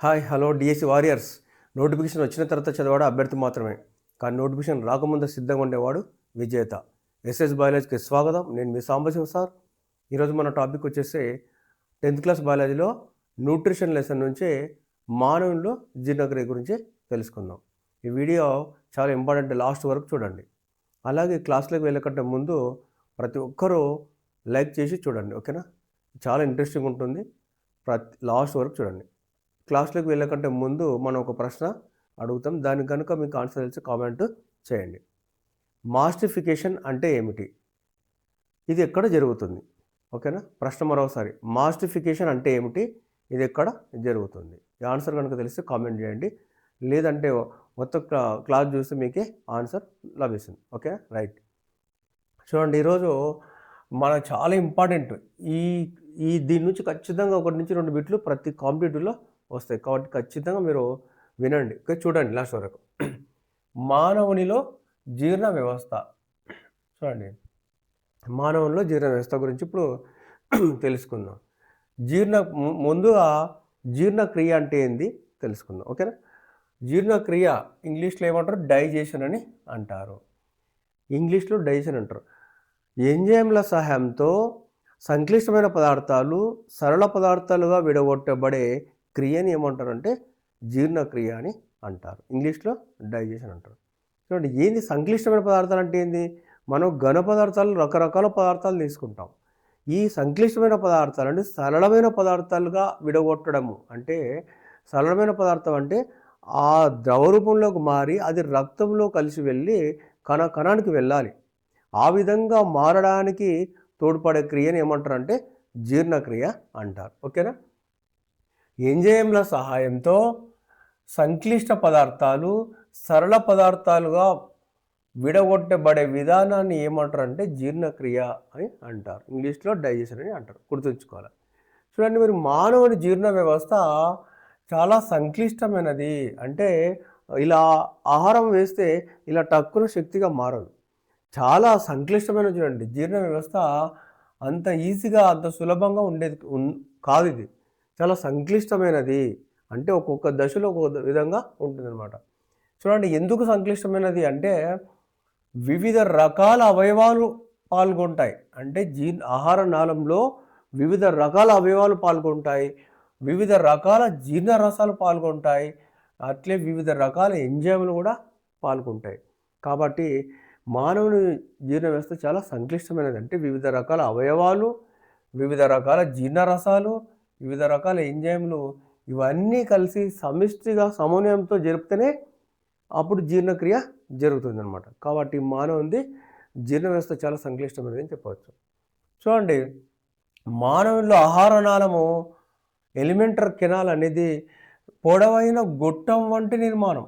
Hi hello DSC warriors. Notification వచ్చిన తర్వాత చదివాడు అభ్యర్థి మాత్రమే, కానీ నోటిఫికేషన్ రాకముందు సిద్ధంగా ఉండేవాడు విజేత. ఎస్ఎస్ బయాలజీకి స్వాగతం. నేను మీ సాంబశివ సార్. ఈరోజు మన టాపిక్ వచ్చేసి 10th క్లాస్ బయాలజీలో న్యూట్రిషన్ లెసన్ నుంచే మానవుల్లో జీర్ణక్రియ గురించి తెలుసుకుందాం. ఈ వీడియో చాలా ఇంపార్టెంట్, లాస్ట్ వరకు చూడండి. అలాగే క్లాస్లోకి వెళ్ళకంటే ముందు ప్రతి ఒక్కరూ లైక్ చేసి చూడండి, ఓకేనా? చాలా ఇంట్రెస్టింగ్ ఉంటుంది, లాస్ట్ వరకు చూడండి. క్లాస్లోకి వెళ్ళకంటే ముందు మనం ఒక ప్రశ్న అడుగుతాం, దానికి కనుక మీకు ఆన్సర్ తెలిసి కామెంట్ చేయండి. మాస్టిఫికేషన్ అంటే ఏమిటి? ఇది ఎక్కడ జరుగుతుంది? ఓకేనా? ప్రశ్న మరోసారి, మాస్టిఫికేషన్ అంటే ఏమిటి, ఇది ఎక్కడ జరుగుతుంది? ఈ ఆన్సర్ కనుక తెలిస్తే కామెంట్ చేయండి, లేదంటే మొత్తం క్లాస్ చూస్తే మీకే ఆన్సర్ లభిస్తుంది. Okay, right. చూడండి, ఈరోజు మన చాలా ఇంపార్టెంట్ ఈ దీని నుంచి ఖచ్చితంగా 1 నుంచి 2 బిట్లు ప్రతి కాంపిటేటివ్లో వస్తాయి, కాబట్టి ఖచ్చితంగా మీరు వినండి. చూడండి లాస్ట్ వరకు. మానవునిలో జీర్ణ వ్యవస్థ. చూడండి, మానవునిలో జీర్ణ వ్యవస్థ గురించి ఇప్పుడు తెలుసుకుందాం. ముందుగా జీర్ణక్రియ అంటే ఏంది తెలుసుకుందాం, ఓకేనా? జీర్ణక్రియ ఇంగ్లీష్లో ఏమంటారు? డైజెషన్ అని అంటారు. ఇంగ్లీష్లో డైజెషన్ అంటారు. ఎంజైమ్ల సహాయంతో సంక్లిష్టమైన పదార్థాలు సరళ పదార్థాలుగా విడగొట్టబడే క్రియని ఏమంటారంటే జీర్ణక్రియ అని అంటారు. ఇంగ్లీష్లో డైజెషన్ అంటారు. చూడండి, ఏంది సంక్లిష్టమైన పదార్థాలు అంటే ఏంది? మనం ఘన పదార్థాలు, రకరకాల పదార్థాలు తీసుకుంటాం. ఈ సంక్లిష్టమైన పదార్థాలని సరళమైన పదార్థాలుగా విడగొట్టడము అంటే, సరళమైన పదార్థం అంటే ఆ ద్రవ రూపంలోకి మారి అది రక్తంలో కలిసి వెళ్ళి కణానికి వెళ్ళాలి. ఆ విధంగా మారడానికి తోడ్పడే క్రియని ఏమంటారంటే జీర్ణక్రియ అంటారు, ఓకేనా? ఎంజైమ్ల సహాయంతో సంక్లిష్ట పదార్థాలు సరళ పదార్థాలుగా విడగొట్టబడే విధానాన్ని ఏమంటారంటే జీర్ణక్రియ అని అంటారు. ఇంగ్లీష్లో డైజెషన్ అని అంటారు, గుర్తుంచుకోవాలి. చూడండి, మరి మానవుని జీర్ణ వ్యవస్థ చాలా సంక్లిష్టమైనది. అంటే ఇలా ఆహారం వేస్తే ఇలా టక్కున శక్తిగా మారదు, చాలా సంక్లిష్టమైన. చూడండి, జీర్ణ వ్యవస్థ అంత ఈజీగా అంత సులభంగా ఉండేది కాదు. ఇది చాలా సంక్లిష్టమైనది. అంటే ఒక్కొక్క దశలో ఒక్కొక్క విధంగా ఉంటుందన్నమాట. చూడండి, ఎందుకు సంక్లిష్టమైనది అంటే వివిధ రకాల అవయవాలు పాల్గొంటాయి. అంటే ఆహార నాళంలో వివిధ రకాల అవయవాలు పాల్గొంటాయి, వివిధ రకాల జీర్ణ రసాలు పాల్గొంటాయి, అట్లే వివిధ రకాల ఎంజైమ్లు కూడా పాల్గొంటాయి. కాబట్టి మానవుని జీర్ణ వ్యవస్థ చాలా సంక్లిష్టమైనది. అంటే వివిధ రకాల అవయవాలు, వివిధ రకాల జీర్ణరసాలు, వివిధ రకాల ఎంజైమ్లు, ఇవన్నీ కలిసి సమిష్టిగా సమన్వయంతో జరిపితేనే అప్పుడు జీర్ణక్రియ జరుగుతుందన్నమాట. కాబట్టి మానవునిది జీర్ణ వ్యవస్థ చాలా సంక్లిష్టమైనది అని చెప్పవచ్చు. చూడండి, మానవునిలో ఆహార నాళము ఎలిమెంటరీ కెనాల్ అనేది పొడవైన గొట్టం వంటి నిర్మాణం.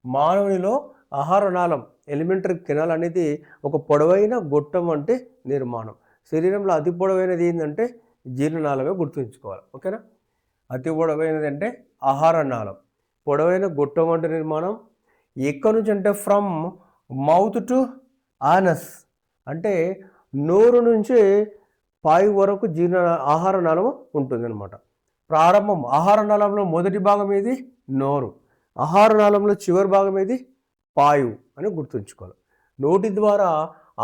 మానవునిలో ఆహార నాళం ఎలిమెంటరీ కెనాల్ అనేది ఒక పొడవైన గొట్టం వంటి నిర్మాణం. శరీరంలో అతి పొడవైనది ఏంటంటే జీర్ణనాళమే, గుర్తుంచుకోవాలి, ఓకేనా? అతి పొడవైనది అంటే ఆహార నాళం, పొడవైన గొట్టం వంటి నిర్మాణం. ఎక్కడి నుంచి అంటే ఫ్రమ్ మౌత్ టు ఆనస్, అంటే నోరు నుంచి పాయి వరకు ఆహార నాళం ఉంటుందన్నమాట. ప్రారంభం ఆహార నాళంలో మొదటి భాగం ఏది? నోరు. ఆహార నాళంలో చివరి భాగం ఏది? పాయు అని గుర్తుంచుకోవాలి. నోటి ద్వారా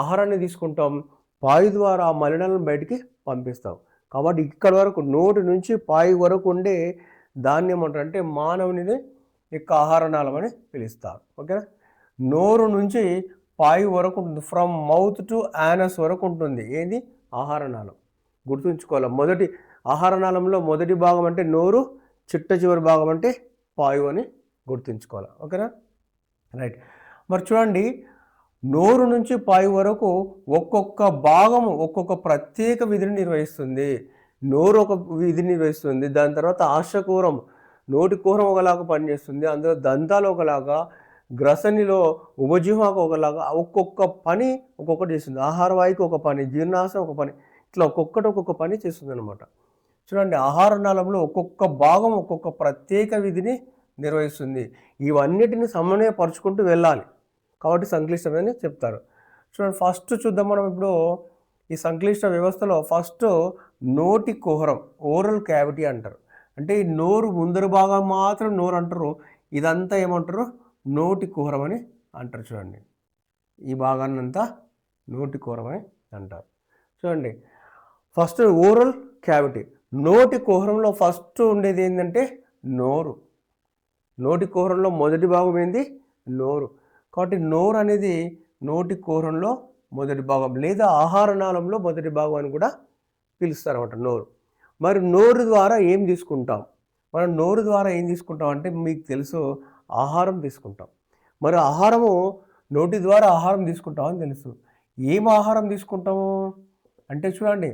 ఆహారాన్ని తీసుకుంటాం, పాయు ద్వారా ఆ మలినాలను బయటికి పంపిస్తాం. కాబట్టి ఇక్కడ వరకు నోటి నుంచి పాయు వరకు ఉండే దాన్ని ఏమంటారంటే మానవుని యొక్క ఆహార నాళం అని పిలుస్తారు, ఓకేనా? నోరు నుంచి పాయు వరకు ఉంటుంది, ఫ్రమ్ మౌత్ టు యానస్ వరకు ఉంటుంది. ఏది? ఆహార నాళం. గుర్తుంచుకోవాలి, మొదటి ఆహార నాళంలో మొదటి భాగం అంటే నోరు, చిట్ట చివరి భాగం అంటే పాయు అని గుర్తుంచుకోవాలి, ఓకేనా? రైట్. మరి చూడండి, నోరు నుంచి పాయు వరకు ఒక్కొక్క భాగము ఒక్కొక్క ప్రత్యేక విధిని నిర్వహిస్తుంది. నోరు ఒక విధిని నిర్వహిస్తుంది, దాని తర్వాత ఆశకూరం, నోటి కూరం ఒకలాగా పనిచేస్తుంది, అందులో దంతాలు ఒకలాగా, గ్రసనిలో ఉపజీవాకు ఒకలాగా, ఒక్కొక్క పని ఒక్కొక్కటి చేస్తుంది. ఆహార వాయుకి ఒక పని, జీర్ణాశయం ఒక పని, ఇట్లా ఒక్కొక్క పని చేస్తుంది అనమాట. చూడండి, ఆహార నాళంలో ఒక్కొక్క భాగం ఒక్కొక్క ప్రత్యేక విధిని నిర్వహిస్తుంది. ఇవన్నిటిని సమన్వయపరుచుకుంటూ వెళ్ళాలి, కాబట్టి సంక్లిష్టమని చెప్తారు. చూడండి, ఫస్ట్ చూద్దాం మనం ఇప్పుడు ఈ సంక్లిష్ట వ్యవస్థలో. ఫస్ట్ నోటి కుహరం, ఓరల్ క్యావిటీ అంటారు. అంటే ఈ నోరు ముందర భాగం మాత్రం నోరు అంటారు, ఇదంతా ఏమంటారు, నోటి కుహరం అని అంటారు. చూడండి, ఈ భాగాన్ని అంతా నోటి కుహరం అని అంటారు. చూడండి, ఫస్ట్ ఓరల్ క్యావిటీ. నోటి కుహరంలో ఫస్ట్ ఉండేది ఏంటంటే నోరు. నోటి కుహరంలో మొదటి భాగం ఏంది, నోరు. కాబట్టి నోరు అనేది నోటి కుహరంలో మొదటి భాగం, లేదా ఆహార నాళంలో మొదటి భాగం అని కూడా పిలుస్తారు అన్నమాట నోరు. మరి నోరు ద్వారా ఏం తీసుకుంటాం? మనం నోరు ద్వారా ఏం తీసుకుంటాం అంటే మీకు తెలుసు, ఆహారం తీసుకుంటాం. మరి ఆహారము నోటి ద్వారా ఆహారం తీసుకుంటామని తెలుసు. ఏం ఆహారం తీసుకుంటాము అంటే చూడండి,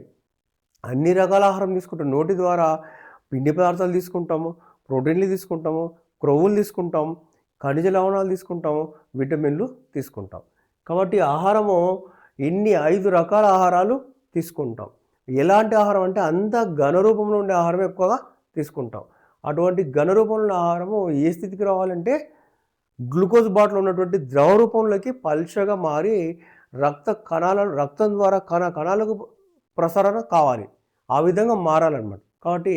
అన్ని రకాల ఆహారం తీసుకుంటాం. నోటి ద్వారా పిండి పదార్థాలు తీసుకుంటాము, ప్రోటీన్లు తీసుకుంటాము, క్రొవ్వులు తీసుకుంటాం, ఖనిజ లవణాలు తీసుకుంటాము, విటమిన్లు తీసుకుంటాం. కాబట్టి ఆహారము ఇన్ని 5 రకాల ఆహారాలు తీసుకుంటాం. ఎలాంటి ఆహారం అంటే అంత ఘన రూపంలో ఉండే ఆహారం ఎక్కువగా తీసుకుంటాం. అటువంటి ఘన రూపంలో ఉన్న ఆహారము ఏ స్థితికి రావాలంటే గ్లూకోజ్ బాటిల్ ఉన్నటువంటి ద్రవ రూపంలోకి పల్చగా మారి రక్తం ద్వారా కణాలకు ప్రసరణ కావాలి. ఆ విధంగా మారాలన్నమాట. కాబట్టి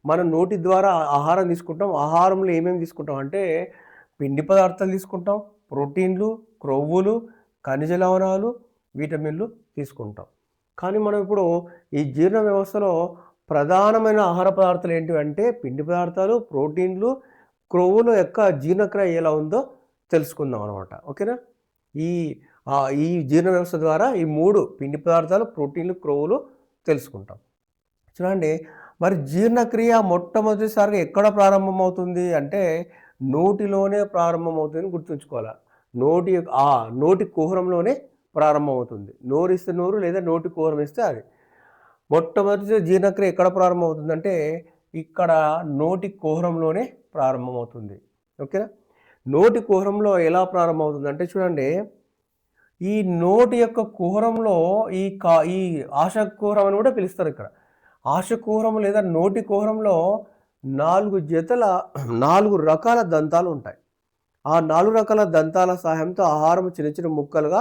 మనం నోటి ద్వారా ఆహారం తీసుకుంటాం. ఆహారంలో ఏమేమి తీసుకుంటాం అంటే పిండి పదార్థాలు తీసుకుంటాం, ప్రోటీన్లు, క్రొవ్వులు, ఖనిజ లవణాలు, విటమిన్లు తీసుకుంటాం. కానీ మనం ఇప్పుడు ఈ జీర్ణ వ్యవస్థలో ప్రధానమైన ఆహార పదార్థాలు ఏంటివంటే పిండి పదార్థాలు, ప్రోటీన్లు, క్రొవ్వుల యొక్క జీర్ణక్రియ ఎలా ఉందో తెలుసుకుందాం అనమాట. ఓకేనా? ఈ జీర్ణ వ్యవస్థ ద్వారా ఈ 3 పిండి పదార్థాలు, ప్రోటీన్లు, క్రొవ్వులు తెలుసుకుంటాం. చూడండి, మరి జీర్ణక్రియ మొట్టమొదటిసారిగా ఎక్కడ ప్రారంభమవుతుంది అంటే నోటిలోనే ప్రారంభమవుతుంది అని గుర్తుంచుకోవాలి. నోటి కుహరంలోనే ప్రారంభమవుతుంది. నోరు ఇస్తే నోరు, లేదా నోటి కుహరం ఇస్తే అది. మొట్టమొదటి జీర్ణక్రియ ఎక్కడ ప్రారంభమవుతుందంటే ఇక్కడ నోటి కుహరంలోనే ప్రారంభమవుతుంది. ఓకేనా? నోటి కుహరంలో ఎలా ప్రారంభమవుతుంది అంటే చూడండి, ఈ నోటి యొక్క కుహరంలో ఈ ఆశకుహరం అని కూడా పిలుస్తారు. ఇక్కడ ఆశకుహరం లేదా నోటి కుహరంలో 4 రకాల దంతాలు ఉంటాయి. ఆ 4 రకాల దంతాల సహాయంతో ఆహారం చిన్న చిన్న ముక్కలుగా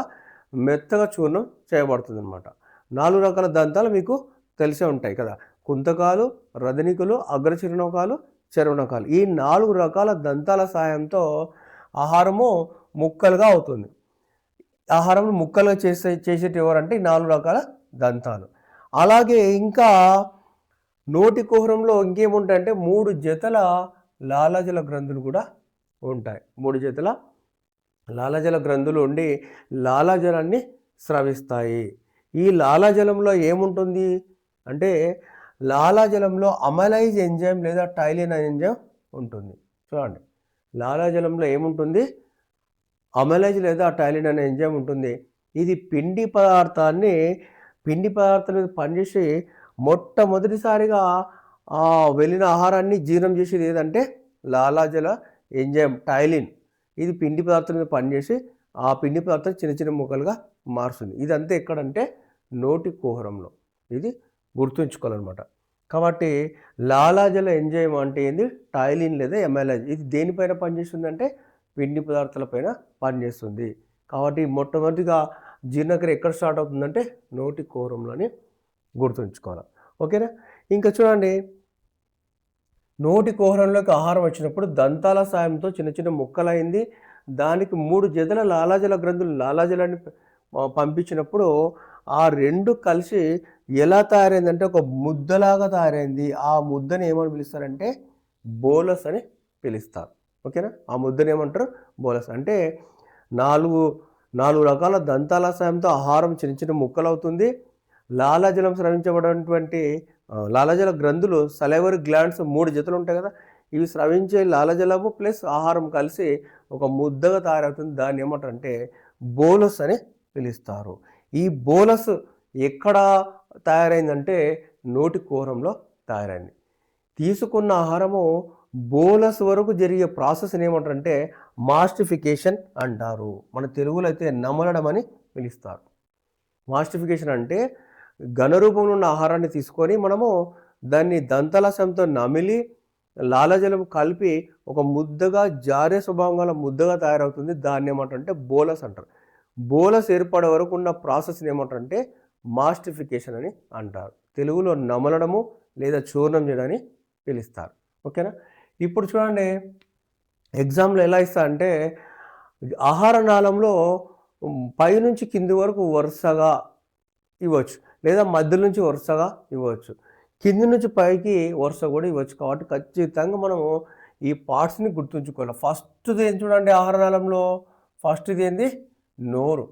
మెత్తగా చూర్ణం చేయబడుతుంది అనమాట. 4 రకాల దంతాలు మీకు తెలిసే ఉంటాయి కదా, కుంతకాలు, రదనికులు, అగ్రచర్మకాలు, చర్వణకాలు. ఈ 4 రకాల దంతాల సహాయంతో ఆహారము ముక్కలుగా అవుతుంది. ఆహారం ముక్కలుగా చేసేటి ఎవరంటే 4 రకాల దంతాలు. అలాగే ఇంకా నోటి కుహరంలో ఇంకేముంటాయంటే 3 జతల లాలాజల గ్రంథులు కూడా ఉంటాయి. 3 జతల లాలాజల గ్రంథులు ఉండి లాలాజలాన్ని స్రవిస్తాయి. ఈ లాలాజలంలో ఏముంటుంది అంటే లాలాజలంలో అమైలైజ్ ఎంజైమ్ లేదా టైలిన్ ఎంజైమ్ ఉంటుంది. చూడండి, లాలాజలంలో ఏముంటుంది, అమైలైజ్ లేదా టైలిన్ అనే ఎంజైమ్ ఉంటుంది. ఇది పిండి పదార్థాల మీద పనిచేసి మొట్టమొదటిసారిగా వెళ్ళిన ఆహారాన్ని జీర్ణం చేసేది ఏదంటే లాలాజల ఎంజైమ్ టైలిన్. ఇది పిండి పదార్థాల మీద పనిచేసి ఆ పిండి పదార్థం చిన్న చిన్న ముక్కలుగా మారుస్తుంది. ఇదంతా ఎక్కడంటే నోటి కుహరంలో. ఇది గుర్తుంచుకోవాలన్నమాట. కాబట్టి లాలాజల ఎంజైమ్ అంటే ఏంది, టైలిన్ లేదా ఎమైలైజ్. ఇది దేనిపైన పనిచేస్తుందంటే పిండి పదార్థాలపైన పనిచేస్తుంది. కాబట్టి మొట్టమొదటిగా జీర్ణక్రియ ఎక్కడ స్టార్ట్ అవుతుందంటే నోటి కుహరంలోని గుర్తుంచుకోవాలి. ఓకేనా? ఇంకా చూడండి, నోటి కుహరంలోకి ఆహారం వచ్చినప్పుడు దంతాల సాయంతో చిన్న చిన్న ముక్కలైంది. దానికి 3 జతల లాలాజల గ్రంథులు లాలాజలాన్ని పంపించినప్పుడు ఆ 2 కలిసి ఎలా తయారైందంటే ఒక ముద్దలాగా తయారైంది. ఆ ముద్దని ఏమని పిలుస్తారంటే బోలస్ అని పిలుస్తారు. ఓకేనా? ఆ ముద్దని ఏమంటారు, బోలస్. అంటే 4 రకాల దంతాల సాయంతో ఆహారం చిన్న చిన్న ముక్కలు అవుతుంది. లాలాజలం స్రవించబడినటువంటి లాలాజల గ్రంథులు సలైవరీ గ్లాండ్స్ 3 జతలు ఉంటాయి కదా, ఇవి స్రవించే లాలాజలము ప్లస్ ఆహారం కలిసి ఒక ముద్దగా తయారవుతుంది. దాన్ని ఏమంటారంటే బోలస్ అని పిలుస్తారు. ఈ బోలస్ ఎక్కడ తయారైందంటే నోటి కుహరంలో తయారైంది. తీసుకున్న ఆహారము బోలస్ వరకు జరిగే ప్రాసెస్ని ఏమంటారంటే మాస్టిఫికేషన్ అంటారు. మన తెలుగులో అయితే నమలడం అని పిలుస్తారు. మాస్టిఫికేషన్ అంటే ఘన రూపంలో ఉన్న ఆహారాన్ని తీసుకొని మనము దాన్ని దంతాలసంతో నమిలి లాలాజలం కలిపి ఒక ముద్దగా జారే స్వభావం గల ముద్దగా తయారవుతుంది. దాన్ని ఏమంటారంటే బోలస్ అంటారు. బోలస్ ఏర్పడే వరకు ఉన్న ప్రాసెస్ని ఏమంటారంటే మాస్టిఫికేషన్ అని అంటారు. తెలుగులో నమలడము లేదా చూర్ణం చేయడాన్ని పిలుస్తారు. ఓకేనా. ఇప్పుడు చూడండి ఎగ్జామ్లో ఎలా ఇస్తా అంటే ఆహార నాళంలో పైనుంచి కింది వరకు వరుసగా ఇవ్వచ్చు, లేదా మధ్య నుంచి వరుసగా ఇవ్వచ్చు, కింది నుంచి పైకి వరుస కూడా ఇవ్వచ్చు. కాబట్టి ఖచ్చితంగా మనము ఈ పార్ట్స్ని గుర్తుంచుకోవాలి. ఫస్ట్ది ఏం చూడండి, ఆహార నాళంలో ఫస్ట్ది ఏంది, నోరు.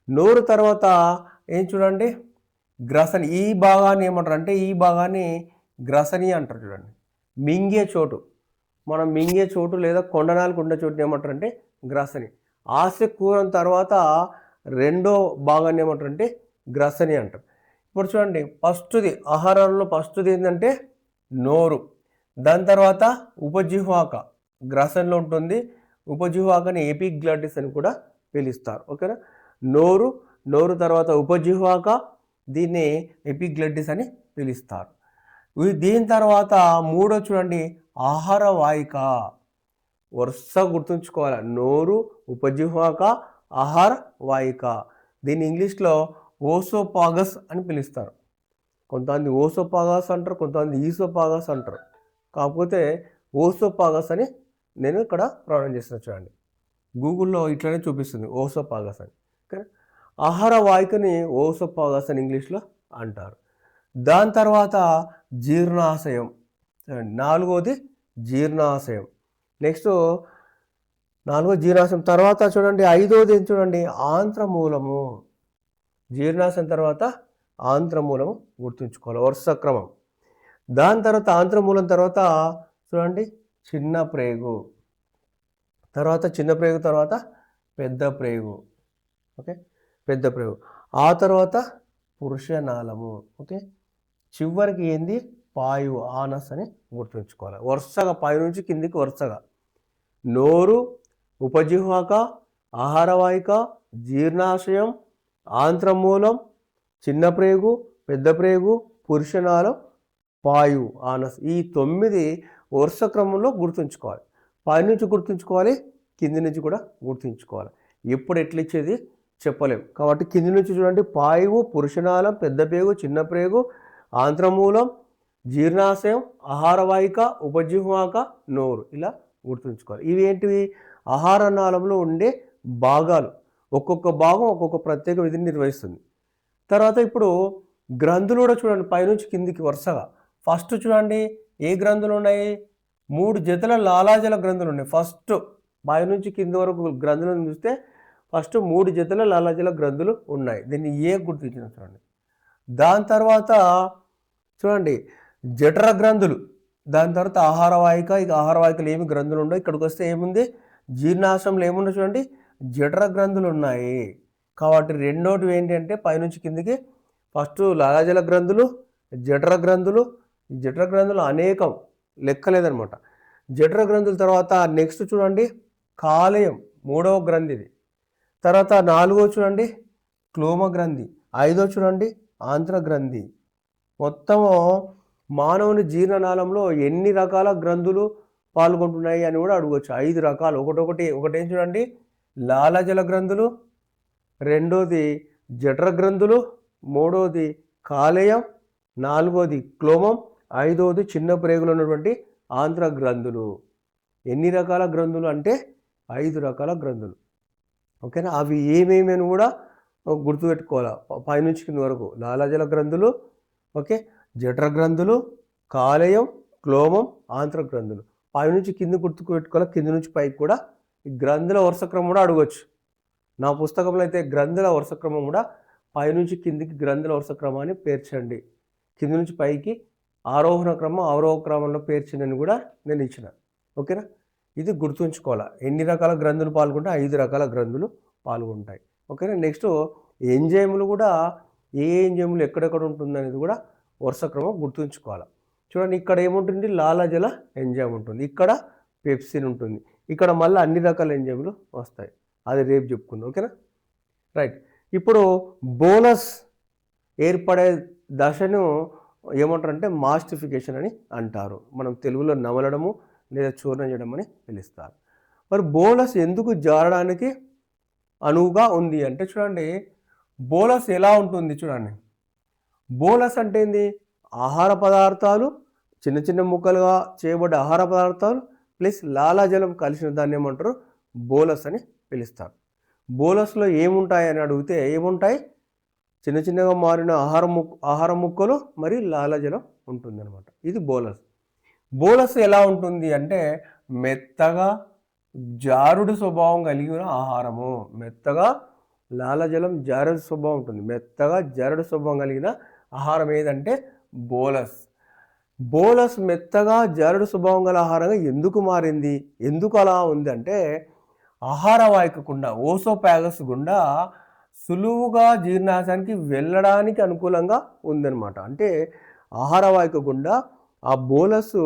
నోరు తర్వాత ఏం చూడండి, గ్రసని. ఈ భాగాన్ని ఏమంటారు అంటే ఈ భాగాన్ని గ్రసని అంటారు చూడండి. మింగే చోటు, మనం మింగే చోటు లేదా కొండనాలకు ఉండే చోటుని ఏమంటారు అంటే గ్రసని. ఆశకూరం తర్వాత రెండో భాగాన్ని ఏమంటారు అంటే గ్రసని అంటారు. ఇప్పుడు చూడండి ఫస్ట్ది ఆహారంలో ఫస్ట్ది ఏంటంటే నోరు. దాని తర్వాత ఉపజిహ్వాక గ్రసన్లో ఉంటుంది. ఉపజిహ్వాకని ఎపిగ్లాటిస్ అని కూడా పిలుస్తారు. ఓకేనా. నోరు తర్వాత ఉపజిహ్వాక, దీన్ని ఎపిగ్లాటిస్ అని పిలుస్తారు. దీని తర్వాత మూడో చూడండి ఆహార వాహిక. వరుస గుర్తుంచుకోవాలి, నోరు, ఉపజిహ్వాక, ఆహార వాహిక. దీన్ని ఇంగ్లీష్లో ఓసోపాగస్ అని పిలుస్తారు. కొంతమంది ఓసోపాగస్ అంటారు, కొంతమంది ఈసోపాగస్ అంటారు. కాకపోతే ఓసోపాగస్ అని నేను ఇక్కడ ప్రొనౌన్స్ చేస్తున్నా చూడండి. గూగుల్లో ఇట్లనే చూపిస్తుంది ఓసోపాగస్ అని. ఓకే. ఆహార వాహికని ఓసోపాగస్ అని ఇంగ్లీష్లో అంటారు. దాని తర్వాత జీర్ణాశయం. నాలుగోది జీర్ణాశయం. నెక్స్ట్ నాలుగోది జీర్ణాశయం తర్వాత చూడండి ఐదోది ఏం చూడండి ఆంత్రమూలము. జీర్ణాశయం తర్వాత ఆంత్రమూలము గుర్తుంచుకోవాలి, వరుస క్రమం. దాని తర్వాత ఆంత్రమూలం తర్వాత చూడండి చిన్న ప్రేగు, తర్వాత చిన్న ప్రేగు తర్వాత పెద్ద ప్రేగు. ఓకే, పెద్ద ప్రేగు. ఆ తర్వాత పురుషనాళము. ఓకే, చివరికి ఏంది పాయువు, ఆనస్ అని గుర్తుంచుకోవాలి. వరుసగా పైనుంచి కిందికి వరుసగా నోరు, ఉపజిహ్వాక, ఆహారవాహిక, జీర్ణాశయం, ఆంత్రమూలం, చిన్న ప్రేగు, పెద్ద ప్రేగు, పురుషనాళం, పాయువు, ఆనస్. ఈ 9 వరుస క్రమంలో గుర్తుంచుకోవాలి. పైనుంచి గుర్తుంచుకోవాలి, కింది నుంచి కూడా గుర్తుంచుకోవాలి. ఎప్పుడు ఎట్లా ఇచ్చేది చెప్పలేము. కాబట్టి కింది నుంచి చూడండి పాయువు, పురుషనాళం, పెద్ద ప్రేగు, చిన్న ప్రేగు, ఆంత్రమూలం, జీర్ణాశయం, ఆహారవాహిక, ఉపజిహ్వాక, నోరు. ఇలా గుర్తుంచుకోవాలి. ఇవి ఏంటివి, ఆహార నాళంలో ఉండే భాగాలు. ఒక్కొక్క భాగం ఒక్కొక్క ప్రత్యేక విధిని నిర్వహిస్తుంది. తర్వాత ఇప్పుడు గ్రంథులు కూడా చూడండి పైనుంచి కిందికి వరుసగా. ఫస్ట్ చూడండి ఏ గ్రంథులు ఉన్నాయి, 3 జతల లాలాజల గ్రంథులు ఉన్నాయి. ఫస్ట్ పైనుంచి కింది వరకు గ్రంథులను చూస్తే ఫస్ట్ 3 జతల లాలాజల గ్రంథులు ఉన్నాయి. దీన్ని ఏ గుర్తించిన చూడండి. దాని తర్వాత చూడండి జఠర గ్రంథులు. దాని తర్వాత ఆహారవాహిక. ఇక ఆహారవాహికలు ఏమి గ్రంథులు ఉండవు. ఇక్కడికి వస్తే ఏముంది, జీర్ణాశయంలో ఏముండవు చూడండి జఠర గ్రంథులు ఉన్నాయి. కాబట్టి రెండోటి ఏంటి అంటే పైనుంచి కిందికి ఫస్ట్ లాలాజల గ్రంథులు, జఠర గ్రంథులు. ఈ జఠర గ్రంథులు అనేకం, లెక్కలేదనమాట. జఠర గ్రంథుల తర్వాత నెక్స్ట్ చూడండి కాలేయం, 3వ గ్రంథిది. తర్వాత 4వ చూడండి క్లోమ గ్రంథి. 5వ చూడండి ఆంత్ర గ్రంథి. మొత్తము మానవుని జీర్ణనాళంలో ఎన్ని రకాల గ్రంథులు పాల్గొంటున్నాయి అని కూడా అడగవచ్చు. 5 రకాలు. ఒకటేం చూడండి లాలాజల గ్రంథులు, రెండోది జఠర గ్రంథులు, మూడోది కాలేయం, 4వది క్లోమం, 5వది చిన్న ప్రేగులు ఉన్నటువంటి ఆంత్ర గ్రంథులు. ఎన్ని రకాల గ్రంథులు అంటే 5 రకాల గ్రంథులు. ఓకేనా. అవి ఏమేమని కూడా గుర్తుపెట్టుకోవాలి పైనుంచి కింద వరకు. లాలాజల గ్రంథులు, ఓకే, జఠర గ్రంథులు, కాలేయం, క్లోమం, ఆంత్ర గ్రంథులు. పైనుంచి కింద గుర్తుకు పెట్టుకోవాలి, కింద నుంచి పైకి కూడా. ఈ గ్రంథుల వరుస క్రమం కూడా అడగవచ్చు. నా పుస్తకంలో అయితే గ్రంథుల వరుస క్రమం కూడా పైనుంచి కిందికి గ్రంథుల వరుస క్రమాన్ని పేర్చండి, కింద నుంచి పైకి ఆరోహణ క్రమం అవరోహణ క్రమంలో పేర్చండి కూడా నేను ఇచ్చిన. ఓకేనా. ఇది గుర్తుంచుకోవాలి. ఎన్ని రకాల గ్రంథులు పాల్గొంటే 5 రకాల గ్రంథులు పాల్గొంటాయి. ఓకేనా. నెక్స్ట్ ఎంజైములు కూడా, ఏ ఎంజైములు ఎక్కడెక్కడ ఉంటుంది అనేది కూడా వరుస క్రమం గుర్తుంచుకోవాలి. చూడండి ఇక్కడ ఏముంటుంది, లాలాజల ఎంజైమ్ ఉంటుంది, ఇక్కడ పెప్సిన్ ఉంటుంది, ఇక్కడ మళ్ళీ అన్ని రకాల ఎంజైములు వస్తాయి. అది రేపు చెప్పుకుందాం. ఓకేనా. రైట్. ఇప్పుడు బోలస్ ఏర్పడే దశను ఏమంటారంటే మాస్టిఫికేషన్ అని అంటారు. మనం తెలుగులో నమలడము లేదా చూర్ణం చేయడం అని పిలుస్తారు. మరి బోలస్ ఎందుకు జారడానికి అనువుగా ఉంది అంటే చూడండి బోలస్ ఎలా ఉంటుంది చూడండి. బోలస్ అంటే ఏంది, ఆహార పదార్థాలు చిన్న చిన్న ముక్కలుగా చేయబడ్డ ఆహార పదార్థాలు ప్లస్ లాలాజలం కలిసిన దాన్ని ఏమంటారు, బోలస్ అని పిలుస్తారు. బోలస్లో ఏముంటాయని అడిగితే ఏముంటాయి, చిన్న చిన్నగా మారిన ఆహార ముక్కలు మరి లాలాజలం ఉంటుందన్నమాట. ఇది బోలస్. బోలస్ ఎలా ఉంటుంది అంటే మెత్తగా జారుడు స్వభావం కలిగిన ఆహారము. మెత్తగా లాలాజలం జారుడు స్వభావం ఉంటుంది. మెత్తగా జారుడు స్వభావం కలిగిన ఆహారం ఏదంటే బోలస్. బోలస్ మెత్తగా జారుడు స్వభావం గల ఆహారంగా ఎందుకు మారింది, ఎందుకు అలా ఉంది అంటే ఆహార వాహిక గుండా ఓసోపాగస్ గుండా సులువుగా జీర్ణాశయానికి వెళ్ళడానికి అనుకూలంగా ఉందన్నమాట. అంటే ఆహార వాహిక గుండా ఆ బోలస్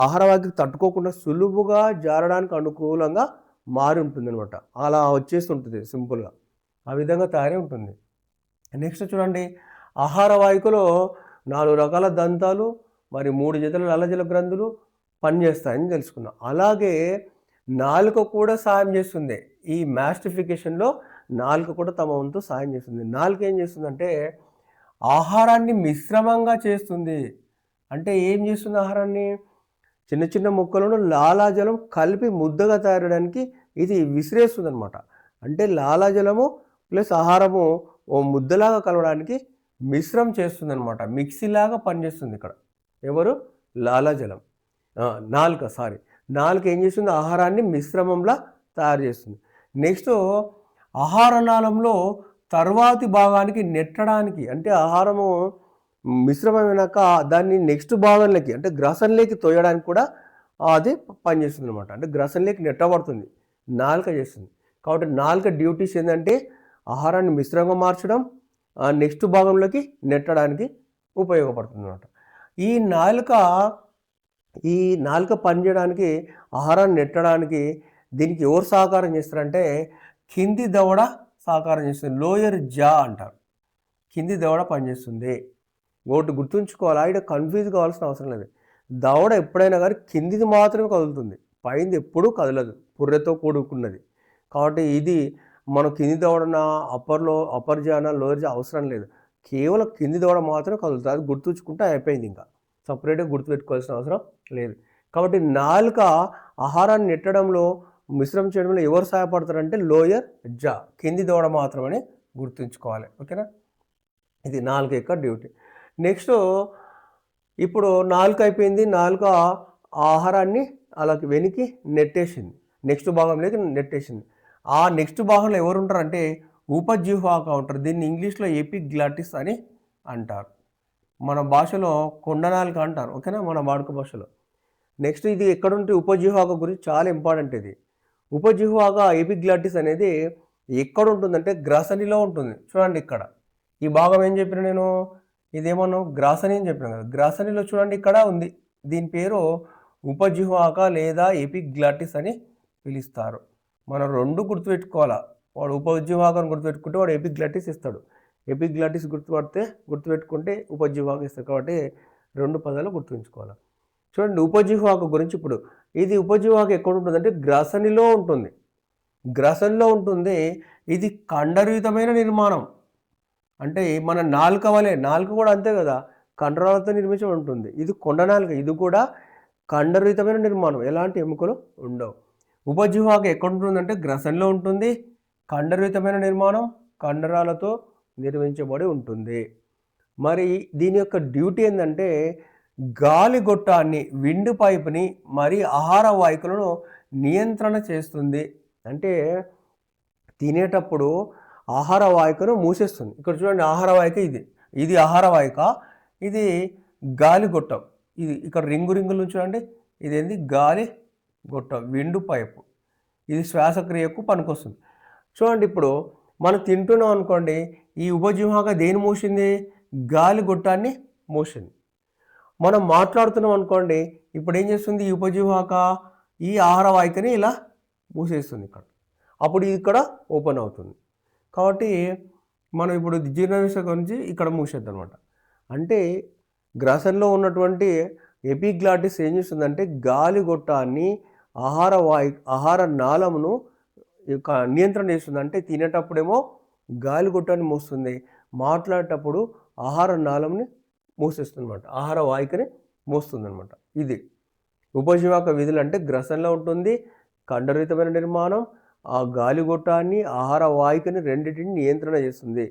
ఆహార వాహికకు తట్టుకోకుండా సులువుగా జారడానికి అనుకూలంగా మారి ఉంటుంది అనమాట. అలా వచ్చేస్తుంటుంది సింపుల్గా, ఆ విధంగా తయారై ఉంటుంది. నెక్స్ట్ చూడండి, ఆహార వాహికలో 4 రకాల దంతాలు మరి 3 జతల లాలాజల గ్రంథులు పనిచేస్తాయని తెలుసుకున్నాం. అలాగే నాలుక కూడా సాయం చేస్తుంది. ఈ మాస్టిఫికేషన్లో నాలుక కూడా తమ వంతు సాయం చేస్తుంది. నాలుక ఏం చేస్తుందంటే ఆహారాన్ని మిశ్రమంగా చేస్తుంది. అంటే ఏం చేస్తుంది, ఆహారాన్ని చిన్న చిన్న ముక్కలను లాలాజలం కలిపి ముద్దగా తయారడానికి ఇది విసిరేస్తుంది అనమాట. అంటే లాలాజలము ప్లస్ ఆహారము ఓ ముద్దలాగా కలవడానికి మిశ్రం చేస్తుంది అనమాట. మిక్సీలాగా పనిచేస్తుంది ఇక్కడ. ఎవరు, లాలాజలం. నాలుక ఏం చేస్తుంది, ఆహారాన్ని మిశ్రమంలా తయారు చేస్తుంది. నెక్స్ట్ ఆహార నాళంలో తర్వాతి భాగానికి నెట్టడానికి, అంటే ఆహారము మిశ్రమమైనాక దాన్ని నెక్స్ట్ భాగంలోకి అంటే గ్రసంలోకి తోయడానికి కూడా అది పనిచేస్తుంది అనమాట. అంటే గ్రసంలోకి నెట్టబడుతుంది, నాలుక చేస్తుంది. కాబట్టి నాలుక డ్యూటీస్ ఏంటంటే ఆహారాన్ని మిశ్రమంగా మార్చడం, నెక్స్ట్ భాగంలోకి నెట్టడానికి ఉపయోగపడుతుంది అనమాట. ఈ నాలుక పనిచేయడానికి, ఆహారాన్ని నెట్టడానికి దీనికి ఎవరు సహకారం చేస్తారంటే కింది దవడ సహకారం చేస్తుంది. లోయర్ జా అంటారు. కింది దవడ పనిచేస్తుంది. ఒకటి గుర్తుంచుకోవాలి, ఇక్కడ కన్ఫ్యూజ్ కావాల్సిన అవసరం లేదు. దవడ ఎప్పుడైనా కానీ కిందిది మాత్రమే కదులుతుంది, పైంది ఎప్పుడూ కదలదు, పుర్రెతో కూడుకున్నది. కాబట్టి ఇది మనం కింది దవడన అప్పర్ జాన లోయర్ జా అవసరం లేదు, కేవలం కింది దవడ మాత్రమే కదులుతుంది. అది గుర్తుంచుకుంటే అయిపోయింది, ఇంకా సపరేట్గా గుర్తుపెట్టుకోవాల్సిన అవసరం లేదు. కాబట్టి నాలుక ఆహారాన్ని నెట్టడంలో మిశ్రమం చేయడంలో ఎవరు సహాయపడతారంటే లోయర్ జా, కింది దవడ మాత్రమని గుర్తుంచుకోవాలి. ఓకేనా, ఇది నాలుక యొక్క డ్యూటీ. నెక్స్ట్ ఇప్పుడు నాలుక అయిపోయింది. నాలుక ఆహారాన్ని అలాగే వెనికి నెట్టేసింది, నెక్స్ట్ భాగంలోకి నెట్టేసింది. ఆ నెక్స్ట్ భాగంలో ఎవరు ఉంటారంటే ఉపజిహ్వాక ఉంటారు. దీన్ని ఇంగ్లీష్లో ఎపిగ్లాటిస్ అని అంటారు, మన భాషలో కొండనాలుక అంటారు. ఓకేనా, మన వాడుక భాషలో. నెక్స్ట్ ఇది ఎక్కడుంటే ఉపజిహ్వాక గురించి చాలా ఇంపార్టెంట్. ఇది ఉపజిహ్వాక ఎపిగ్లాటిస్ అనేది ఎక్కడ ఉంటుందంటే గ్రసనిలో ఉంటుంది. చూడండి ఇక్కడ ఈ భాగం ఏం చెప్పిన నేను, ఇదేమన్నా గ్రాసని అని చెప్పిన కదా, గ్రాసనిలో చూడండి ఇక్కడ ఉంది. దీని పేరు ఉపజిహ్వాక లేదా ఎపిగ్లాటిస్ అని పిలుస్తారు. మనం రెండు గుర్తుపెట్టుకోవాలా. వాడు ఉపజిహ్వాకాన్ని గుర్తుపెట్టుకుంటే వాడు ఎపిగ్లాటిస్ ఇస్తాడు, ఎపిగ్లాటిస్ గుర్తుపెట్టుకుంటే ఉపజిహ్వాక ఇస్తాడు. కాబట్టి రెండు పదాలు గుర్తుంచుకోవాలి. చూడండి ఉపజిహ్వాక గురించి. ఇప్పుడు ఇది ఉపజిహ్వాక ఎక్కడ ఉంటుందంటే గ్రసనిలో ఉంటుంది. గ్రసనిలో ఉంటుంది. ఇది ఖండరహితమైన నిర్మాణం. అంటే మన నాలుక వలె, నాలుక కూడా అంతే కదా, కండరాలతో నిర్మించబడి ఉంటుంది. ఇది కొండ నాలుక, ఇది కూడా ఖండరహితమైన నిర్మాణం, ఎలాంటి ఎముకలు ఉండవు. ఉపజిహ్వాక ఎక్కడ ఉంటుందంటే గ్రసనిలో ఉంటుంది. ఖండరహితమైన నిర్మాణం, కండరాలతో నిర్మించబడి ఉంటుంది. మరి దీని యొక్క డ్యూటీ ఏంటంటే గాలి గొట్టాన్ని, విండ్ పైప్ని మరి ఆహార వాహికలను నియంత్రణ చేస్తుంది. అంటే తినేటప్పుడు ఆహార వాహికను మూసేస్తుంది. ఇక్కడ చూడండి ఆహార వాహిక, ఇది ఆహార వాహిక, ఇది గాలి గొట్టం. ఇది ఇక్కడ రింగులు చూడండి, ఇదేంది గాలి గొట్టం, విండ్ పైపు. ఇది శ్వాసక్రియకు పనికొస్తుంది. చూడండి ఇప్పుడు మనం తింటున్నాం అనుకోండి, ఈ ఉపజిహ్వాక దేని మూసింది, గాలి గొట్టాన్ని మూసింది. మనం మాట్లాడుతున్నాం అనుకోండి, ఇప్పుడు ఏం చేస్తుంది, ఈ ఉపజిహ్వాక ఈ ఆహార వాహికని ఇలా మూసేస్తుంది ఇక్కడ. అప్పుడు ఇది ఇక్కడ ఓపెన్ అవుతుంది. కాబట్టి మనం ఇప్పుడు జీర్ణవ్యవస్థ గురించి ఇక్కడ మూసేద్దాం అనమాట. అంటే గ్రసన్లో ఎపిగ్లాటిస్ ఏం చేస్తుందంటే గాలి గొట్టాన్ని, ఆహార నాళమును నియంత్రణ చేస్తుంది. అంటే తినేటప్పుడేమో గాలి గొట్టాన్ని మూస్తుంది, మాట్లాడేటప్పుడు ఆహార నాళంని మూసేస్తుంది అనమాట, ఆహార వాహికని మోస్తుందన్నమాట. ఇది ఉపజీవక విధులు అంటే గ్రసనలో ఉంటుంది, కండరితమైన నిర్మాణం, ఆ గాలిగొట్టాన్ని ఆహార వాహికని రెండింటిని నియంత్రణ చేస్తుంది.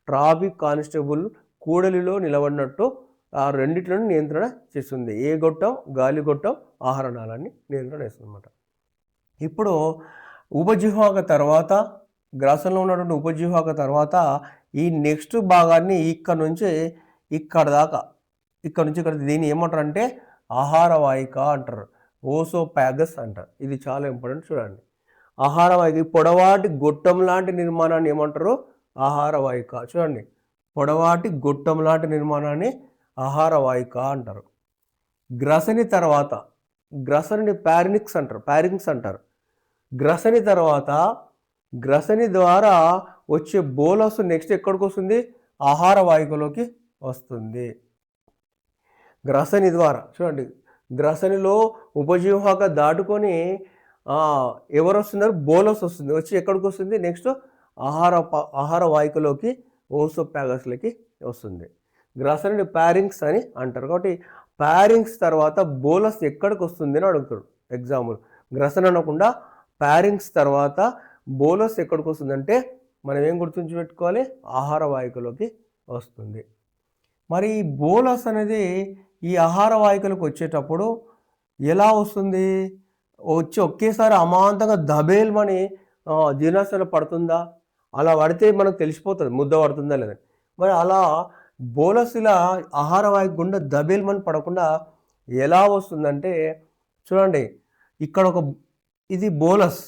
ట్రాఫిక్ కానిస్టేబుల్ కూడలిలో నిలబడినట్టు ఆ రెండిట్లను నియంత్రణ చేస్తుంది. ఏ గొట్టం, గాలిగొట్టం ఆహార నాళాన్ని నియంత్రణ చేస్తుంది అన్నమాట. ఇప్పుడు ఉపజీవాక తర్వాత గ్రాసంలో ఉన్నటువంటి ఉపజీవాక తర్వాత ఈ నెక్స్ట్ భాగాన్ని ఇక్కడ నుంచి ఇక్కడ దాకా ఇక్కడ నుంచి ఇక్కడ దీన్ని ఏమంటారు అంటే ఆహార వాహిక అంటారు, ఓసోపాగస్ అంటారు. ఇది చాలా ఇంపార్టెంట్ చూడండి. ఆహార వాహిక పొడవాటి గొట్టం లాంటి నిర్మాణాన్ని ఏమంటారు? ఆహార వాహిక. చూడండి, పొడవాటి గొట్టం లాంటి నిర్మాణాన్ని ఆహార వాహిక అంటారు. గ్రసని తర్వాత గ్రసని ప్యారినిక్స్ అంటారు. గ్రసని తర్వాత గ్రసని ద్వారా వచ్చే బోలస్ నెక్స్ట్ ఎక్కడికి వస్తుంది? ఆహార వాహికలోకి వస్తుంది. గ్రసని ద్వారా చూడండి, గ్రసనిలో ఉపజీవాక దాటుకొని ఎవరు వస్తున్నారు? బోలస్ వస్తుంది. వచ్చి ఎక్కడికి వస్తుంది? నెక్స్ట్ ఆహార వాహికలోకి ఓసోపాగస్లకి వస్తుంది. గ్రసని ప్యారింగ్స్ అని అంటారు. కాబట్టి ప్యారింగ్స్ తర్వాత బోలస్ ఎక్కడికి వస్తుంది అని అడుగుతాడు ఎగ్జాంపుల్. గ్రసన్ అనకుండా ప్యారింగ్స్ తర్వాత బోలస్ ఎక్కడికి వస్తుందంటే మనం ఏం గుర్తుంచి పెట్టుకోవాలి? ఆహార వాహికలోకి వస్తుంది. మరి ఈ బోలస్ అనేది ఈ ఆహార వాహికలకు వచ్చేటప్పుడు ఎలా వస్తుంది? వచ్చి ఒకేసారి అమాంతంగా దబేల్మని జీర్ణాశయంలో పడుతుందా? అలా పడితే మనకు తెలిసిపోతుంది ముద్ద పడుతుందా లేదని. మరి అలా బోలస్ ఇలా ఆహార వాహిక గుండా దబేల్మని పడకుండా ఎలా వస్తుందంటే చూడండి, ఇక్కడ ఇది బోలస్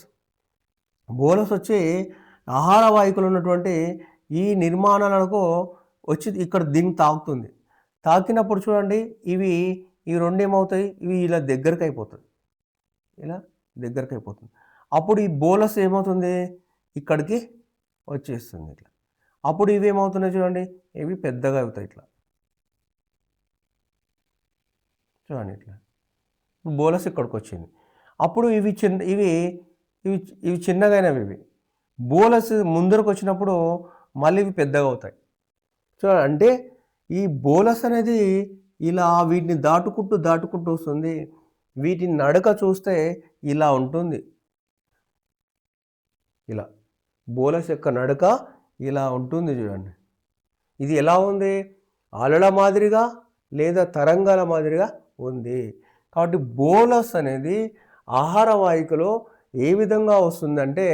వచ్చి ఆహార వాహికలు ఉన్నటువంటి ఈ నిర్మాణాలకు వచ్చి ఇక్కడ దీన్ని తాకుతుంది. తాకినప్పుడు చూడండి, ఈ రెండు ఏమవుతాయి? ఇవి ఇలా దగ్గరికి అయిపోతుంది. అప్పుడు ఈ బోలస్ ఏమవుతుంది? ఇక్కడికి వచ్చేస్తుంది ఇట్లా. అప్పుడు ఇవి ఏమవుతున్నాయి చూడండి, ఇవి పెద్దగా అవుతాయి ఇట్లా. చూడండి ఇట్లా బోలస్ ఇక్కడికి వచ్చింది. అప్పుడు ఇవి చిన్నగైనవి. ఇవి బోలస్ ముందరకు వచ్చినప్పుడు మళ్ళీ ఇవి పెద్దగా అవుతాయి. చూడండి, అంటే ఈ బోలస్ అనేది ఇలా వీటిని దాటుకుంటూ వస్తుంది. వీటిని నడక చూస్తే ఇలా ఉంటుంది. ఇలా బోలస్ యొక్క నడక ఇలా ఉంటుంది చూడండి. ఇది ఎలా ఉంది? అలల మాదిరిగా లేదా తరంగాల మాదిరిగా ఉంది. కాబట్టి బోలస్ అనేది ఆహార వాహికలో ఏ విధంగా వస్తుందంటే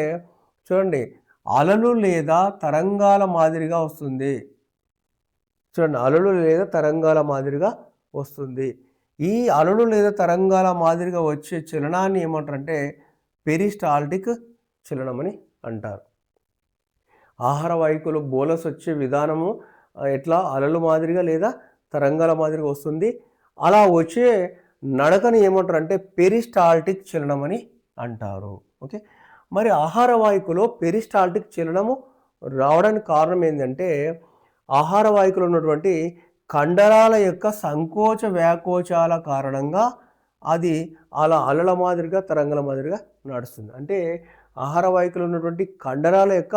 చూడండి, అలలు లేదా తరంగాల మాదిరిగా వస్తుంది. చూడండి, అలలు లేదా తరంగాల మాదిరిగా వస్తుంది. ఈ అలలు లేదా తరంగాల మాదిరిగా వచ్చే చలనాన్ని ఏమంటారంటే పెరిస్టాల్టిక్ చలనం అని అంటారు. ఆహార వాహికలో బోలస్ వచ్చే విధానము ఎట్లా అలలు మాదిరిగా లేదా తరంగాల మాదిరిగా వస్తుంది. అలా వచ్చే నడకని ఏమంటారు అంటే పెరిస్టాల్టిక్ చలనం అని అంటారు. ఓకే, మరి ఆహార వాహికలో పెరిస్టాల్టిక్ చలనము రావడానికి కారణం ఏంటంటే ఆహార వాహికలో ఉన్నటువంటి కండరాల యొక్క సంకోచ వ్యాకోచాల కారణంగా అది అలా అలల మాదిరిగా తరంగాల మాదిరిగా నడుస్తుంది. అంటే ఆహార వాహికలో ఉన్నటువంటి కండరాల యొక్క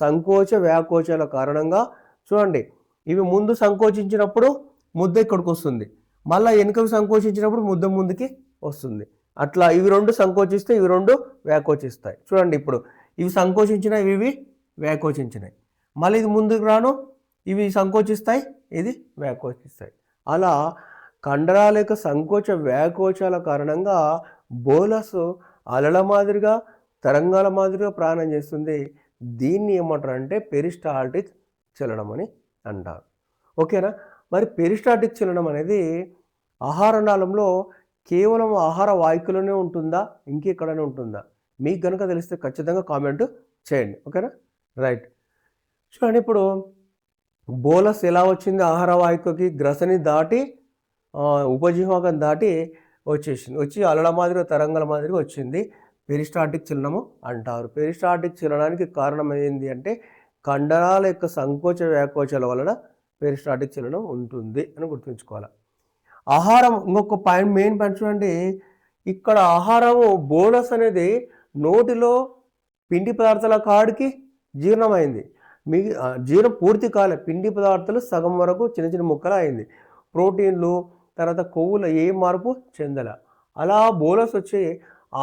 సంకోచ వ్యాకోచాల కారణంగా చూడండి, ఇవి ముందు సంకోచించినప్పుడు ముద్ద ఇక్కడికి వస్తుంది, మళ్ళీ వెనుకవి సంకోచించినప్పుడు ముద్ద ముందుకి వస్తుంది. అట్లా ఇవి రెండు సంకోచిస్తే ఇవి రెండు వ్యాకోచిస్తాయి. చూడండి, ఇప్పుడు ఇవి సంకోచించినాయి, ఇవి వ్యాకోచించినాయి. మళ్ళీ ఇది ముందుకు రాను, ఇవి సంకోచిస్తాయి, ఇది వ్యాకోచిస్తాయి. అలా కండరాల యొక్క సంకోచ వ్యాకోచాల కారణంగా బోలస్ అలల మాదిరిగా తరంగాల మాదిరిగా ప్రయాణం చేస్తుంది. దీన్ని ఏమంటారు అంటే పెరిస్టాల్టిక్ చలనం అని అంటారు. ఓకేనా? మరి పెరిస్టాల్టిక్ చలనం అనేది ఆహార నాళంలో కేవలం ఆహార వాహికలోనే ఉంటుందా, ఇంకెక్కడనే ఉంటుందా? మీకు కనుక తెలిస్తే ఖచ్చితంగా కామెంట్ చేయండి. ఓకేనా? రైట్. చూడండి, ఇప్పుడు బోలస్ ఎలా వచ్చింది ఆహార వాహికకి? గ్రసని దాటి ఉపజీవాకం దాటి వచ్చేసింది. వచ్చి అలల మాదిరిగా తరంగాల మాదిరిగా వచ్చింది. పెరిస్టాల్టిక్ చలనము అంటారు. పెరిస్టాల్టిక్ చలనానికి కారణం ఏంటి అంటే కండరాల యొక్క సంకోచ వ్యాకోచాల వలన పెరిస్టాల్టిక్ చలనం ఉంటుంది అని గుర్తుంచుకోవాలి. ఆహారం ఇంకొక మెయిన్ పాయింట్ చూడండి, ఇక్కడ ఆహారము బోలస్ అనేది నోటిలో పిండి పదార్థాల కాడికి జీర్ణమైంది. జీర్ణం పూర్తి కాలే, పిండి పదార్థాలు సగం వరకు చిన్న చిన్న ముక్కలు అయింది. ప్రోటీన్లు తర్వాత కొవ్వులో ఏ మార్పు చెందల. అలా బోలస్ వచ్చి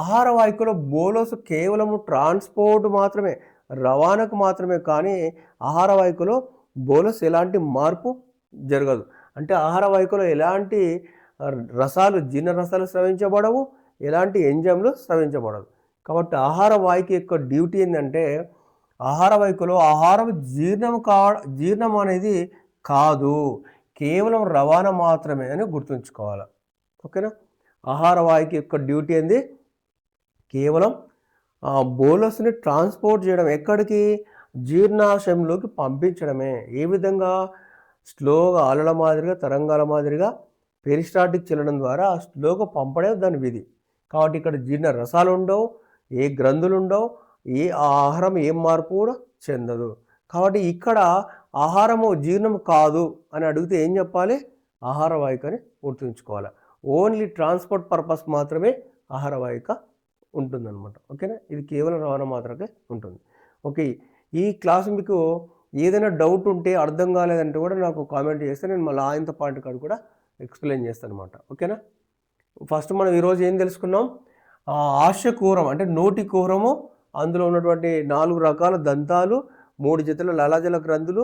ఆహార వాహికలో బోలస్ కేవలం ట్రాన్స్పోర్ట్ మాత్రమే, రవాణాకు మాత్రమే. కానీ ఆహార వాహికలో బోలస్ ఎలాంటి మార్పు జరగదు. అంటే ఆహార వాహికలో ఎలాంటి రసాలు, జీర్ణ రసాలు స్రవించబడవు, ఎలాంటి ఎంజైమ్లు స్రవించబడదు. కాబట్టి ఆహార వాహిక యొక్క డ్యూటీ ఏంటంటే ఆహార వాహికలో ఆహారం జీర్ణం అనేది కాదు, కేవలం రవాణా మాత్రమే అని గుర్తుంచుకోవాలి. ఓకేనా. ఆహార వాహిక యొక్క డ్యూటీ ఏంది? కేవలం బోలస్ని ట్రాన్స్పోర్ట్ చేయడం, ఎక్కడికి? జీర్ణాశయంలోకి పంపించడమే. ఏ విధంగా? స్లోగా అలల మాదిరిగా, తరంగాల మాదిరిగా పెరిస్టాల్టిక్ చెల్లడం ద్వారా స్లోగా పంపడే దాని విధి. కాబట్టి ఇక్కడ జీర్ణ రసాలు ఉండవు, ఏ గ్రంథులు ఉండవు, ఆహారం ఏం మార్పు కూడా చెందదు. కాబట్టి ఇక్కడ ఆహారము జీర్ణం కాదు అని అడిగితే ఏం చెప్పాలి? ఆహార వాహిక అని గుర్తుంచుకోవాలి. ఓన్లీ ట్రాన్స్పోర్ట్ పర్పస్ మాత్రమే ఆహార వాహిక ఉంటుందన్నమాట. ఓకేనా. ఇది కేవలం రవాణా మాత్రమే ఉంటుంది. ఓకే. ఈ క్లాస్ మీకు ఏదైనా డౌట్ ఉంటే, అర్థం కాలేదంటే కూడా నాకు కామెంట్ చేస్తే నేను మళ్ళీ ఇంత పాయింట్ కాదు కూడా ఎక్స్ప్లెయిన్ చేస్తాను అనమాట. ఓకేనా. ఫస్ట్ మనం ఈరోజు ఏం తెలుసుకున్నాం? ఆస్య కుహరం అంటే నోటి కుహరము, అందులో ఉన్నటువంటి 4 రకాల దంతాలు, 3 జతల లాలాజల గ్రంథులు,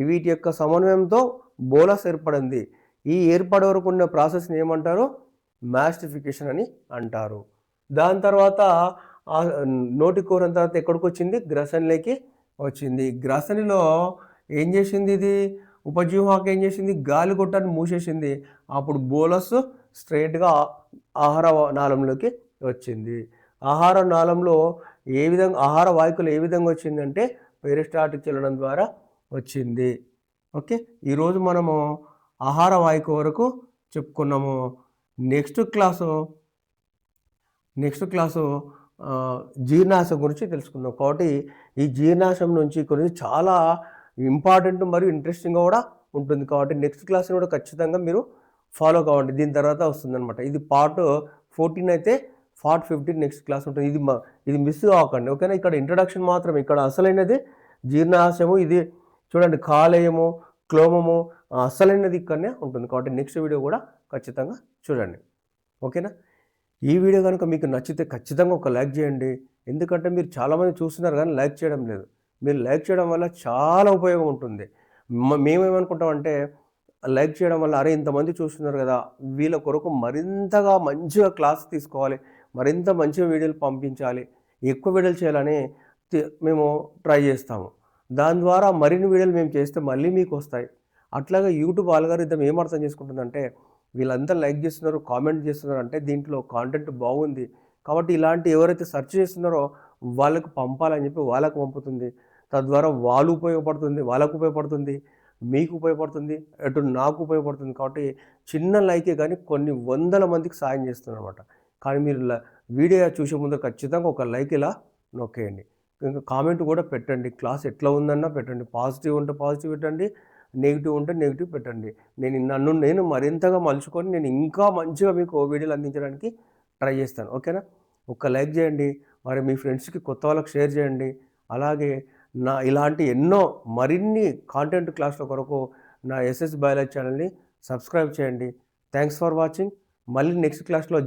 వీటి యొక్క సమన్వయంతో బోలస్ ఏర్పడింది. ఈ ఏర్పడే వరకు ఉన్న ప్రాసెస్ని ఏమంటారు? మాస్టిఫికేషన్ అని అంటారు. దాని తర్వాత నోటి కుహరం తర్వాత ఎక్కడికి వచ్చింది? గ్రసనిలోకి వచ్చింది. గ్రసనిలో ఏం చేసింది? ఇది ఉపజీవాహకం ఏం చేసింది? గాలి గొట్టాన్ని మూసేసింది. అప్పుడు బోలస్ స్ట్రైట్గా ఆహార నాళంలోకి వచ్చింది. ఆహార నాళంలో ఏ విధంగా, ఆహార వాహికలు ఏ విధంగా వచ్చిందంటే పెరిస్టాల్టిక్ చెల్లడం ద్వారా వచ్చింది. ఓకే. ఈరోజు మనము ఆహార వాహిక వరకు చెప్పుకున్నాము. నెక్స్ట్ క్లాసు జీర్ణాశయం గురించి తెలుసుకుందాం. కాబట్టి ఈ జీర్ణాశయం నుంచి కొన్ని చాలా ఇంపార్టెంట్ మరియు ఇంట్రెస్టింగ్గా కూడా ఉంటుంది. కాబట్టి నెక్స్ట్ క్లాస్ని కూడా ఖచ్చితంగా మీరు ఫాలో కావండి. దీని తర్వాత వస్తుందన్నమాట. ఇది పార్ట్ 14 అయితే పార్ట్ 15 నెక్స్ట్ క్లాస్ ఉంటుంది. ఇది మిస్ కాకండి. ఓకేనా. ఇక్కడ ఇంట్రడక్షన్ మాత్రమే. ఇక్కడ అసలైనది జీర్ణాశయము. ఇది చూడండి, కాలేయము, క్లోమము, అసలైనది ఇక్కడనే ఉంటుంది. కాబట్టి నెక్స్ట్ వీడియో కూడా ఖచ్చితంగా చూడండి. ఓకేనా. ఈ వీడియో కనుక మీకు నచ్చితే ఖచ్చితంగా ఒక లైక్ చేయండి. ఎందుకంటే మీరు చాలామంది చూస్తున్నారు కానీ లైక్ చేయడం లేదు. మీరు లైక్ చేయడం వల్ల చాలా ఉపయోగం ఉంటుంది. మేమేమనుకుంటామంటే లైక్ చేయడం వల్ల అరే ఇంతమంది చూస్తున్నారు కదా, వీళ్ళ కొరకు మరింతగా మంచిగా క్లాస్ తీసుకోవాలి, మరింత మంచిగా వీడియోలు పంపించాలి, ఎక్కువ వీడియోలు చేయాలని మేము ట్రై చేస్తాము. దాని ద్వారా మరిన్ని వీడియోలు మేము చేస్తే మళ్ళీ మీకు వస్తాయి. అట్లాగే యూట్యూబ్ ఆల్గారిథం ఏం అర్థం చేసుకుంటుందంటే వీళ్ళంతా లైక్ చేస్తున్నారు, కామెంట్ చేస్తున్నారు అంటే దీంట్లో కాంటెంట్ బాగుంది కాబట్టి ఇలాంటి ఎవరైతే సెర్చ్ చేస్తున్నారో వాళ్ళకు పంపాలని చెప్పి వాళ్ళకు పంపుతుంది. తద్వారా వాళ్ళకు ఉపయోగపడుతుంది, మీకు ఉపయోగపడుతుంది, అటు నాకు ఉపయోగపడుతుంది. కాబట్టి చిన్న లైకే కానీ కొన్ని వందల మందికి సాయం చేస్తున్నారు అనమాట. కానీ మీరు వీడియో చూసే ముందు ఖచ్చితంగా ఒక లైక్ ఇలా నొక్కేయండి. ఇంకా కామెంట్ కూడా పెట్టండి. క్లాస్ ఎట్లా ఉందన్నా పెట్టండి. పాజిటివ్ ఉంటే పాజిటివ్ పెట్టండి, నెగిటివ్ ఉంటే నెగిటివ్ పెట్టండి. నేను మరింతగా మలుచుకొని నేను ఇంకా మంచిగా మీకు వీడియోలు అందించడానికి ట్రై చేస్తాను. ఓకేనా. ఒక లైక్ చేయండి, మరి మీ ఫ్రెండ్స్కి కొత్త వాళ్ళకి షేర్ చేయండి. అలాగే ఇలాంటి ఎన్నో మరిన్ని కాంటెంట్ క్లాసుల కొరకు నా ఎస్ఎస్ బయాలజీ ఛానల్ని సబ్స్క్రైబ్ చేయండి. Thanks for watching. మళ్ళీ నెక్స్ట్ క్లాస్లో